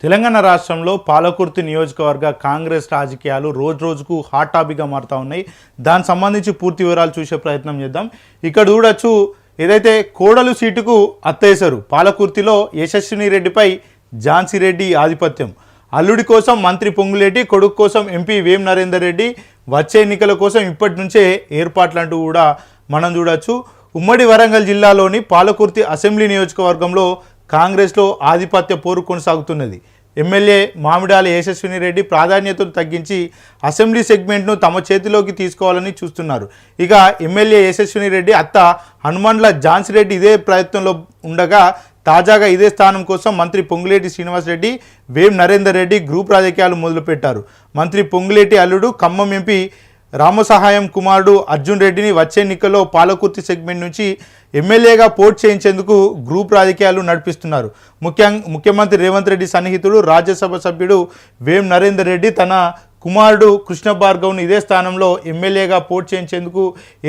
తెలంగాణ రాష్ట్రంలో పాలకుర్తి నియోజకవర్గ కాంగ్రెస్ రాజకీయాలు రోజుకు హాట్ టాపిక్గా మారుతూ ఉన్నాయి. దానికి సంబంధించి పూర్తి వివరాలు చూసే ప్రయత్నం చేద్దాం. ఇక్కడ చూడొచ్చు, ఏదైతే కోడలు సీటుకు అత్తేశారు, పాలకుర్తిలో యశస్విని రెడ్డిపై ఝాన్సీ రెడ్డి ఆధిపత్యం. అల్లుడి కోసం మంత్రి పొంగులేటి, కొడుకు కోసం ఎంపీ వేం నరేందర్ రెడ్డి, వచ్చే ఎన్నికల కోసం ఇప్పటి నుంచే ఏర్పాట్లంటూ కూడా మనం చూడొచ్చు. ఉమ్మడి వరంగల్ జిల్లాలోని పాలకుర్తి అసెంబ్లీ నియోజకవర్గంలో కాంగ్రెస్లో ఆధిపత్య పోరు కొనసాగుతున్నది. ఎమ్మెల్యే మామిడాల యశస్విని రెడ్డి ప్రాధాన్యతను తగ్గించి అసెంబ్లీ సెగ్మెంట్ను తమ చేతిలోకి తీసుకోవాలని చూస్తున్నారు. ఇక ఎమ్మెల్యే యశస్విని రెడ్డి అత్త హనుమండ్ల ఝాన్సీ రెడ్డి ఇదే ప్రయత్నంలో ఉండగా, తాజాగా ఇదే స్థానం కోసం మంత్రి పొంగులేటి శ్రీనివాసరెడ్డి, వేం నరేందర్ రెడ్డి గ్రూప్ రాజకీయాలు మొదలుపెట్టారు. మంత్రి పొంగులేటి అల్లుడు ఖమ్మం ఎంపీ రామసహాయం కుమారుడు అర్జున్ రెడ్డిని వచ్చే ఎన్నికల్లో పాలకుర్తి సెగ్మెంట్ నుంచి ఎమ్మెల్యేగా పోటీ చేయించేందుకు గ్రూప్ రాజకీయాలు నడిపిస్తున్నారు. ముఖ్యమంత్రి రేవంత్ రెడ్డి సన్నిహితుడు, రాజ్యసభ సభ్యుడు వేం నరేందర్ రెడ్డి తన కుమారుడు కృష్ణ భార్గవ్ను ఇదే స్థానంలో ఎమ్మెల్యేగా పోటీ చేయించేందుకు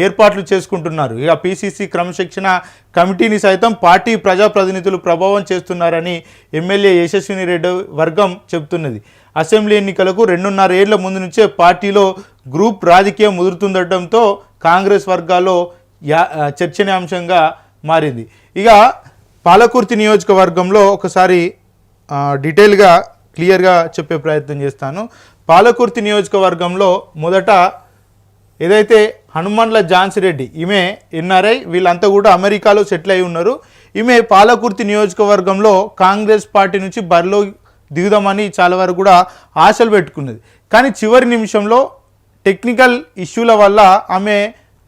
ఏర్పాట్లు చేసుకుంటున్నారు. ఇక పీసీసీ క్రమశిక్షణ కమిటీని సైతం పార్టీ ప్రజాప్రతినిధులు ప్రభావం చేస్తున్నారని ఎమ్మెల్యే యశస్విని రెడ్డి వర్గం చెబుతున్నది. అసెంబ్లీ ఎన్నికలకు 2.5 ఏళ్ల ముందు నుంచే పార్టీలో గ్రూప్ రాజకీయం ముదురుతుండటంతో కాంగ్రెస్ వర్గాల్లో చర్చనీయాంశంగా మారింది. ఇక పాలకుర్తి నియోజకవర్గంలో ఒకసారి డీటెయిల్గా క్లియర్గా చెప్పే ప్రయత్నం చేస్తాను. పాలకుర్తి నియోజకవర్గంలో మొదట ఏదైతే హనుమండ్ల ఝాన్సీ రెడ్డి, ఈమె ఎన్ఆర్ఐ, వీళ్ళంతా కూడా అమెరికాలో సెటిల్ అయి ఉన్నారు. ఈమె పాలకుర్తి నియోజకవర్గంలో కాంగ్రెస్ పార్టీ నుంచి బరిలో దిగుదామని చాలా వరకు కూడా ఆశలు పెట్టుకున్నది. కానీ చివరి నిమిషంలో టెక్నికల్ ఇష్యూల వల్ల ఆమె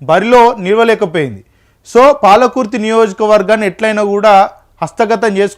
బరిలో నిలవలేకపోయింది. సో పాలకుర్తి నియోజకవర్గాన్ని ఎట్లయినా కూడా హస్తగతం చేసుకోవాలి.